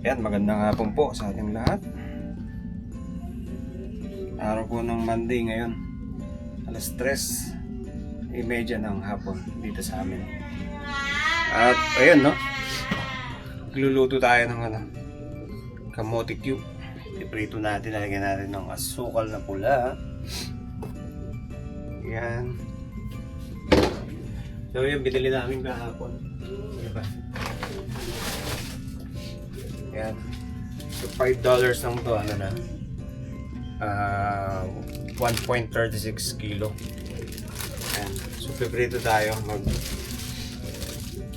Yan, magandang hapon po sa ating lahat. Araw po ng Monday ngayon. Alas 3:30 ng hapon dito sa amin. At ayun, no? Gluluto tayo ng kamote cube. Iprito natin, lalagyan natin ng asukal na pula. Yan. So yun, binili namin kahapon. Diba? Yan. So $5 lang to, ano na? 1.36 kilo. Yan. So piprito tayo.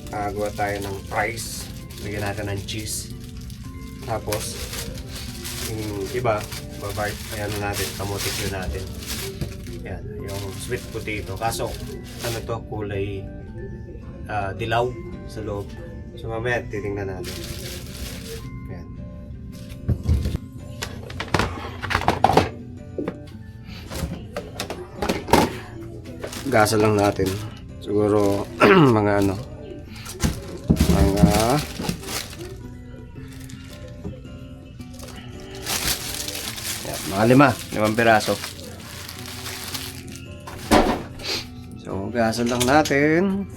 Gawa tayo ng fries. Bigyan natin ng cheese. Tapos yung iba, ayan natin, kamote cube natin. Yan, yung sweet potato. Kaso, ano to, kulay dilaw sa loob. So mamaya, titingnan natin. Yan. Gasa lang natin. Siguro, mga mga 5 piraso. So, gasan lang natin.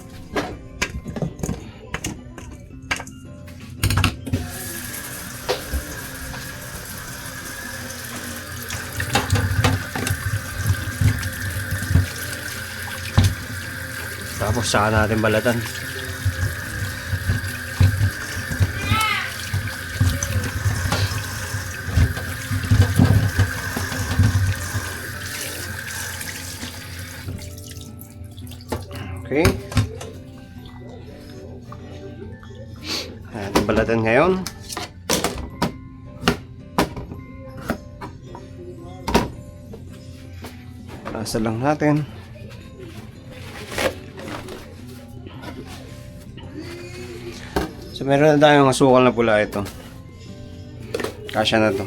Tapos saka natin balatan. Okay. Ayan, balatan ngayon. Asa lang natin. So meron na tayong asukal na pula ito. Kasya na to.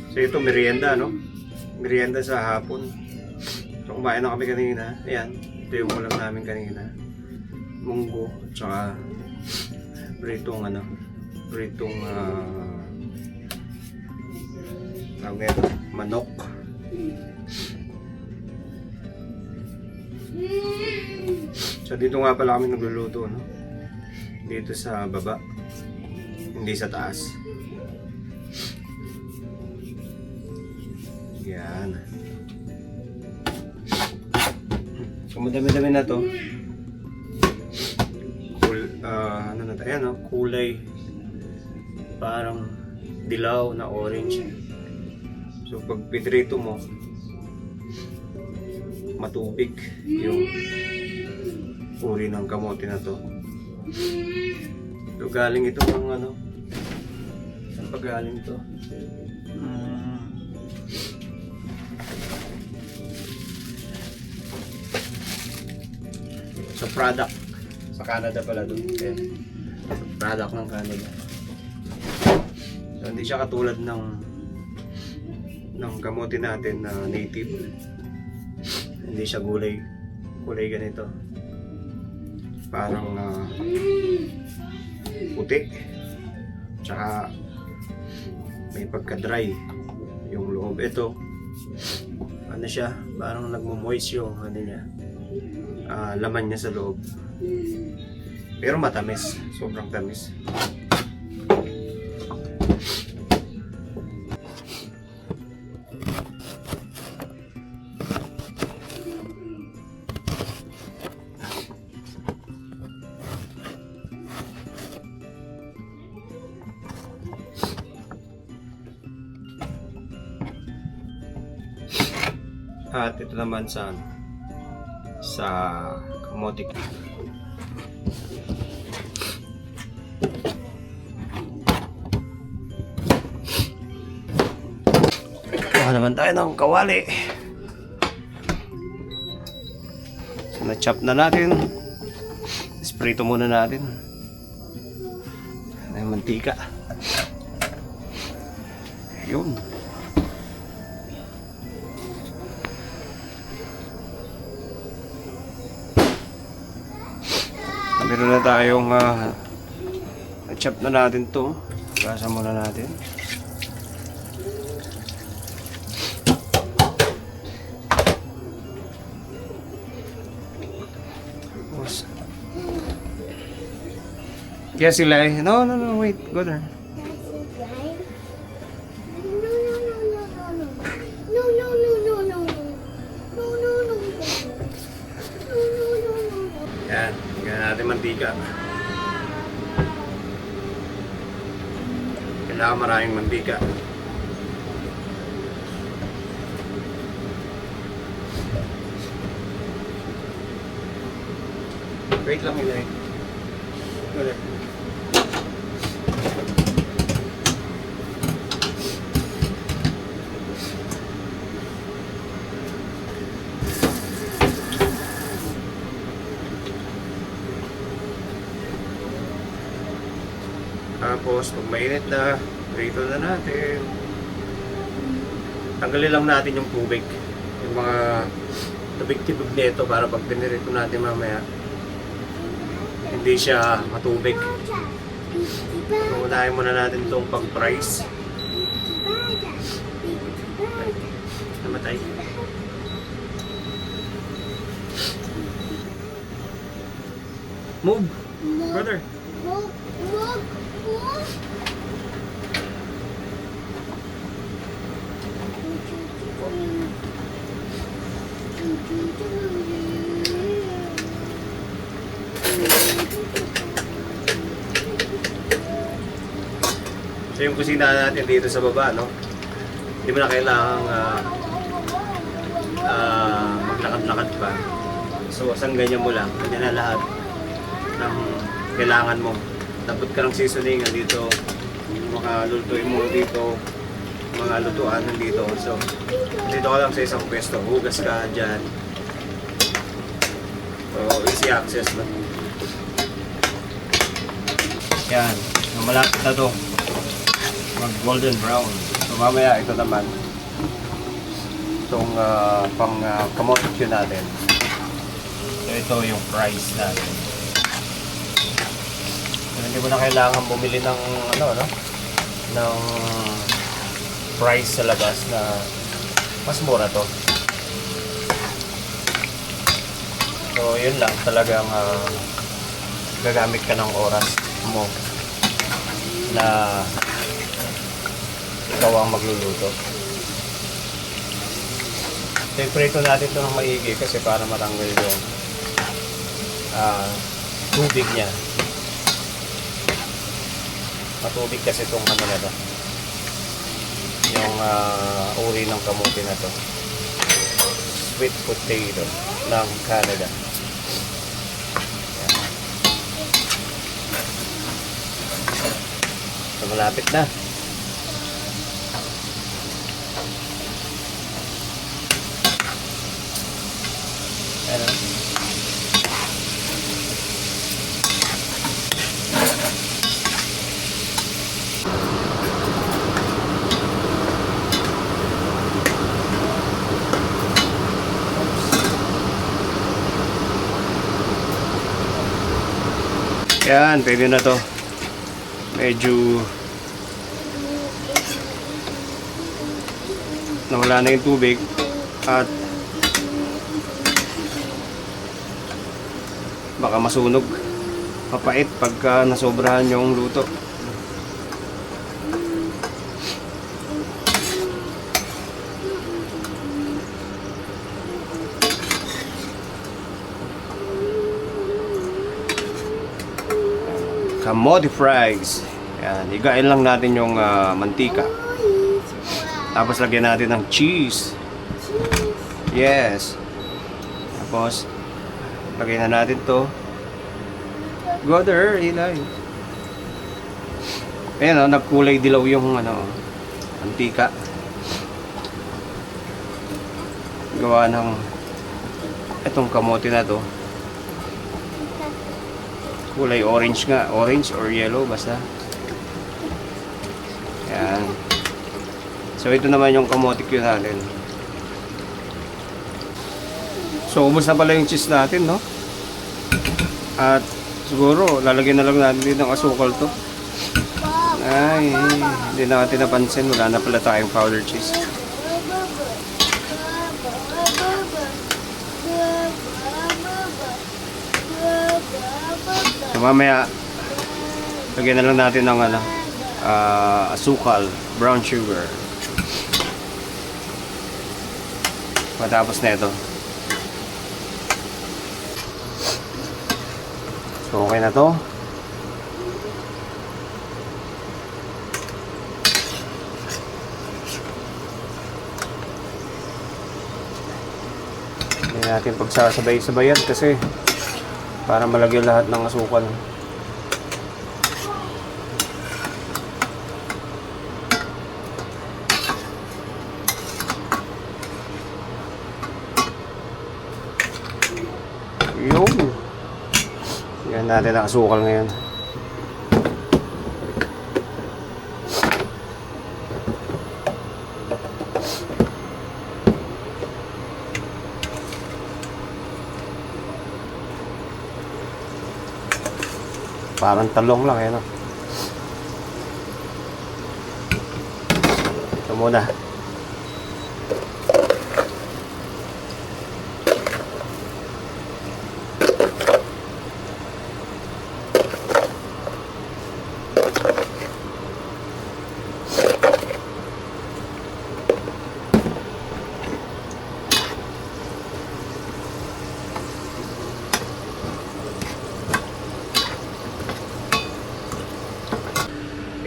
So ito merienda, no? Merienda sa hapon. So kumain na kami kanina. Ayan, ito yung ulam namin kanina. Munggo, tsaka pritong manok. So dito nga pala kami nagluluto, no? Dito sa baba, hindi sa taas. Yan. So madami-dami na to. Ano na tayo, no? Kulay parang dilaw na orange. So pag pitrito mo, matubig yung uri ng kamote na to. So galing ito ng saan pa galing to? So product sa Canada pala doon. Okay. Product ng Canada. So hindi siya katulad ng kamote natin na native. Hindi siya kulay ganito. Parang puti. Tsaka may pagka-dry yung loob. Ito ano siya, parang nagmo-moist yung niya. Laman niya sa loob. Pero matamis, sobrang tamis. At ito naman sa kamote cube. Kuha naman tayo ng kawali. So na-chop na natin. Sprito muna natin. Ay, mantika. Yun. Meron na tayong chop na natin to. Gasa muna natin. Yes, Eli. No, wait. Go there. Yan. Ganyan natin mantika. Kailangan maraming mantika. Wait lang, Eli. Go there. Tapos, pag mainit na, prito na natin. Tanggalin lang natin yung tubig. Yung mga tubig-tibig nito para pag pinirito natin mamaya, hindi siya matubig. So, unahin muna natin itong pag-price. Namatay. Move! Brother! Move! So yung kusina natin dito sa baba, no? Hindi mo na kailangang maglakad-lakad pa. So asang ganyan mo lang, ganyan na lahat ng kailangan mo. Dapat ka ng seasoning dito, mga lutuin mo dito, mga lutuan nandito. So dito ka lang sa isang pwesto, hugas ka dyan. So easy access na. Yan, so, malapit na to mag golden brown. So mamaya ito naman itong pang kamote natin. So ito yung price natin. So, hindi mo na kailangan bumili ng ng price sa labas na mas mura to. So yun lang talagang gagamit ka ng oras mo na ikaw ang magluluto. So iprito natin ito ng maigi kasi para matanggal yung tubig niya. Matubig kasi itong ano na to, yung uri ng kamote na to, sweet potato ng Canada. Yan. So malapit na. Ano? Yan, pwede na to. Medyo nawala na yung tubig at baka masunog, mapait pagka nasobrahan yung luto. Kamote fries. Yan, igain lang natin yung mantika. Tapos lagyan natin ng cheese. Yes. Tapos lagyan na natin to. Go there, Eli. Ayan, nagkulay dilaw yung mantika. Gawa ng itong kamote na to. Kulay orange nga, orange or yellow basta. Yan. So ito naman yung kamote cube natin. So ubos na pala yung cheese natin, no? At siguro lalagyan na lang natin din ng asukal to. Ay, hindi na natin napansin. Wala na pala tayong powder cheese. So mamaya lagyan na lang natin ng asukal, brown sugar. Matapos na ito. So okay na to. Hindi natin pagsasabay-sabayan kasi para malagyan lahat ng asukal. Yun. Yan natin ang asukal ngayon. Parang talong lang eh, no? Ito muna.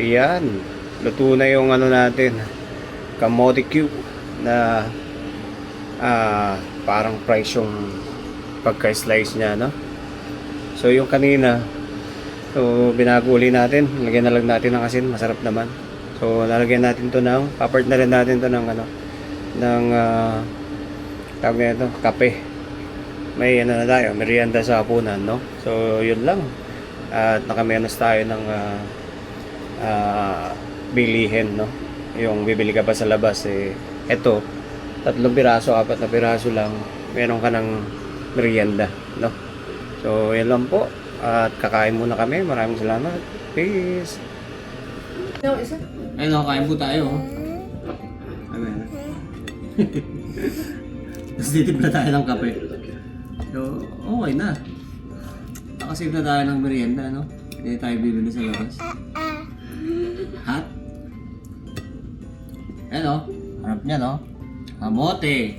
Ayan, luto na yung ano natin, kamote cube na parang price yung pagka-slice niya, no? So yung kanina, so binago uli natin, lagyan na lang natin ng asin, masarap naman. So lalagyan natin to ng, papart na rin natin to ng tawag na ito, kape. May ano na tayo, merienda sa hapunan, no? So yun lang. At nakamenos tayo ng bilihin, no? Yung bibili ka pa sa labas eh, eto 3 piraso, 4 na piraso lang, meron ka ng merienda, no? So yan lang po, at kakain muna kami. Maraming salamat, peace. Ayun, kain po tayo. Amen. Tapos titipla tayo ng kape. So okay na, nakasave na tayo ng merienda, no? Hindi tayo bibili sa labas. Hot? Ayan o, harap niya, no? Kamote.